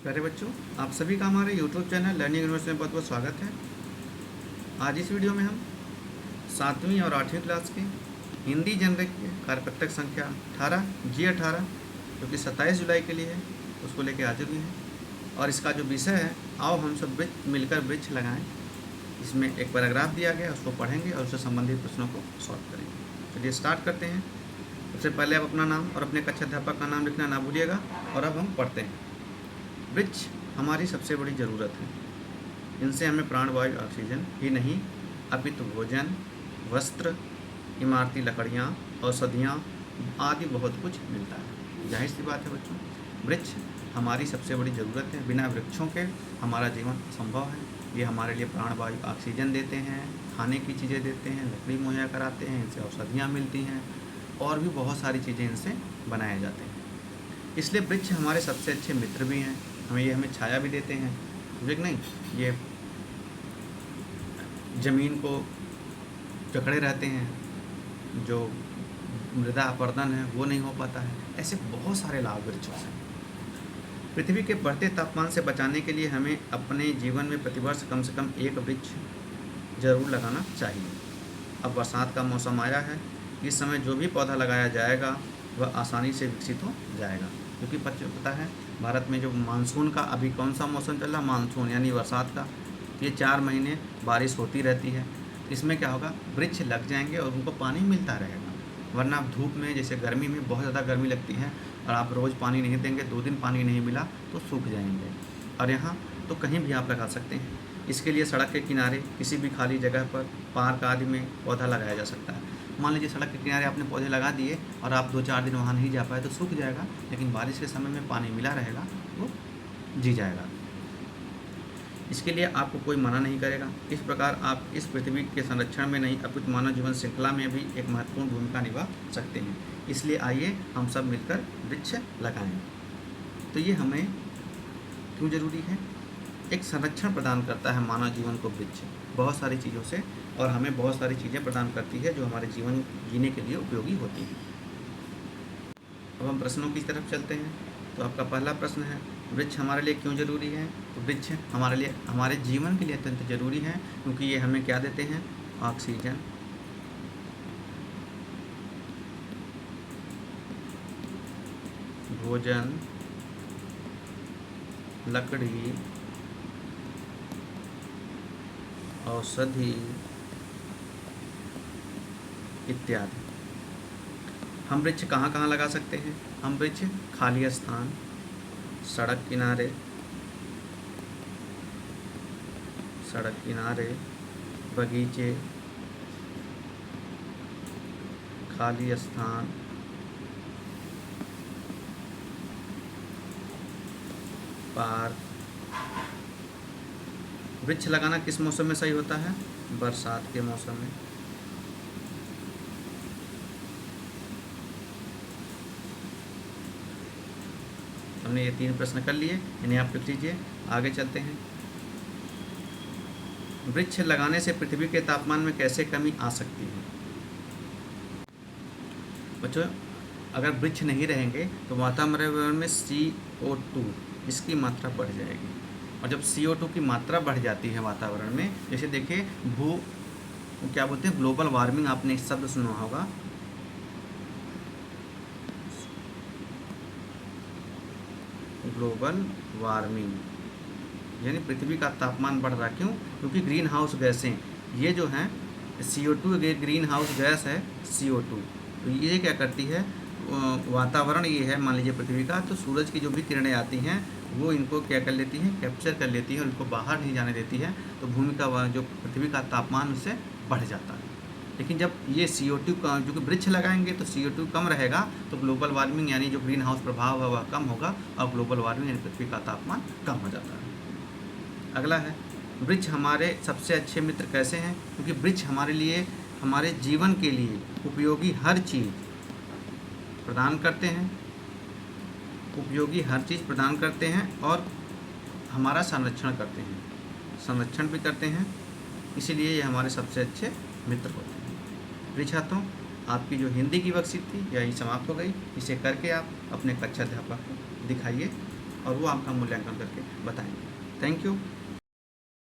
प्यारे बच्चों, आप सभी का हमारे YouTube चैनल लर्निंग यूनिवर्सिटी में बहुत बहुत स्वागत है। आज इस वीडियो में हम 7वीं और 8वीं क्लास के हिंदी जनरल के कार्यपत्रक संख्या 18 G18 जो कि 27 जुलाई के लिए है, उसको लेके हाजिर हुए हैं। और इसका जो विषय है, आओ हम सब मिलकर वृक्ष लगाएं। इसमें एक पैराग्राफ दिया गया है, उसको पढ़ेंगे और उससे संबंधित प्रश्नों को सॉल्व करेंगे। चलिए स्टार्ट करते हैं। सबसे पहले आप अपना नाम और अपने कक्षा अध्यापक का नाम लिखना ना भूलिएगा। और अब हम पढ़ते हैं। वृक्ष हमारी सबसे बड़ी ज़रूरत है। इनसे हमें प्राणवायु ऑक्सीजन ही नहीं अपितु भोजन, वस्त्र, इमारती लकड़ियाँ, औषधियाँ आदि बहुत कुछ मिलता है। जाहिर सी बात है बच्चों, वृक्ष हमारी सबसे बड़ी ज़रूरत है। बिना वृक्षों के हमारा जीवन असंभव है। ये हमारे लिए प्राणवायु ऑक्सीजन देते हैं, खाने की चीज़ें देते हैं, लकड़ी मुहैया कराते हैं, इनसे औषधियाँ मिलती हैं और भी बहुत सारी चीज़ें इनसे बनाए जाते हैं। इसलिए वृक्ष हमारे सबसे अच्छे मित्र भी हैं। हमें छाया भी देते हैं, ठीक नहीं? ये ज़मीन को जकड़े रहते हैं, जो मृदा अपरदन है वो नहीं हो पाता है। ऐसे बहुत सारे लाभ वृक्षों से। पृथ्वी के बढ़ते तापमान से बचाने के लिए हमें अपने जीवन में प्रतिवर्ष कम से कम एक वृक्ष जरूर लगाना चाहिए। अब बरसात का मौसम आया है, इस समय जो भी पौधा लगाया जाएगा वह आसानी से विकसित हो जाएगा। क्योंकि पता है भारत में जो मानसून का अभी कौन सा मौसम चल रहा है, मानसून यानी बरसात का। ये 4 महीने बारिश होती रहती है। इसमें क्या होगा, वृक्ष लग जाएंगे और उनको पानी मिलता रहेगा। वरना आप धूप में, जैसे गर्मी में बहुत ज़्यादा गर्मी लगती है और आप रोज़ पानी नहीं देंगे, 2 दिन पानी नहीं मिला तो सूख जाएंगे। और यहाँ तो कहीं भी आप लगा सकते हैं। इसके लिए सड़क के किनारे किसी भी खाली जगह पर, पार्क आदि में पौधा लगाया जा सकता है। मान लीजिए सड़क के किनारे आपने पौधे लगा दिए और आप 2-4 दिन वहाँ नहीं जा पाए तो सूख जाएगा, लेकिन बारिश के समय में पानी मिला रहेगा वो जी जाएगा। इसके लिए आपको कोई मना नहीं करेगा। इस प्रकार आप इस पृथ्वी के संरक्षण में नहीं अपितु मानव जीवन श्रृंखला में भी एक महत्वपूर्ण भूमिका निभा सकते हैं। इसलिए आइए हम सब मिलकर वृक्ष लगाएं। तो ये हमें क्यों ज़रूरी है? एक संरक्षण प्रदान करता है मानव जीवन को वृक्ष बहुत सारी चीज़ों से, और हमें बहुत सारी चीज़ें प्रदान करती है जो हमारे जीवन जीने के लिए उपयोगी होती है। अब हम प्रश्नों की तरफ चलते हैं। तो आपका पहला प्रश्न है, वृक्ष हमारे लिए क्यों ज़रूरी है? तो वृक्ष हमारे लिए, हमारे जीवन के लिए अत्यंत ज़रूरी है, क्योंकि ये हमें क्या देते हैं? ऑक्सीजन, भोजन, लकड़ी, औषधि इत्यादि। हम वृक्ष कहाँ कहाँ लगा सकते हैं? हम वृक्ष खाली स्थान, सड़क किनारे, बगीचे, खाली स्थान, पार्क। वृक्ष लगाना किस मौसम में सही होता है? बरसात के मौसम में। हमने ये 3 प्रश्न कर लिए, इन्हें आप लिख लीजिए। आगे चलते हैं। वृक्ष लगाने से पृथ्वी के तापमान में कैसे कमी आ सकती है? बच्चों, अगर वृक्ष नहीं रहेंगे तो वातावरण में CO2 इसकी मात्रा बढ़ जाएगी। और जब CO2 की मात्रा बढ़ जाती है वातावरण में, जैसे देखिए क्या बोलते हैं, ग्लोबल वार्मिंग, आपने इस शब्द सुना होगा। ग्लोबल वार्मिंग यानी पृथ्वी का तापमान बढ़ रहा। क्यों? क्योंकि ग्रीन हाउस गैसें, ये जो हैं CO2 ग्रीन हाउस गैस है CO2। तो ये क्या करती है, वातावरण ये है मान लीजिए पृथ्वी का, तो सूरज की जो भी किरणें आती हैं वो इनको क्या कर लेती हैं, कैप्चर कर लेती है और इनको बाहर नहीं जाने देती है। तो भूमि का जो पृथ्वी का तापमान उससे बढ़ जाता है। लेकिन जब ये CO2 का, जो कि वृक्ष लगाएंगे तो CO2 कम रहेगा, तो ग्लोबल वार्मिंग यानी जो ग्रीन हाउस प्रभाव है वह कम होगा और ग्लोबल वार्मिंग यानी पृथ्वी का तापमान कम हो जाता है। अगला है, वृक्ष हमारे सबसे अच्छे मित्र कैसे हैं? क्योंकि वृक्ष हमारे लिए, हमारे जीवन के लिए उपयोगी हर चीज़ प्रदान करते हैं, और हमारा संरक्षण करते हैं, संरक्षण भी करते हैं। इसीलिए ये हमारे सबसे अच्छे मित्र होते हैं। प्रिय छात्रों, आपकी जो हिंदी की वर्कशीट थी यही समाप्त हो गई। इसे करके आप अपने कक्षा अध्यापक को दिखाइए। और वो आपका मूल्यांकन करके बताएँगे। Thank you.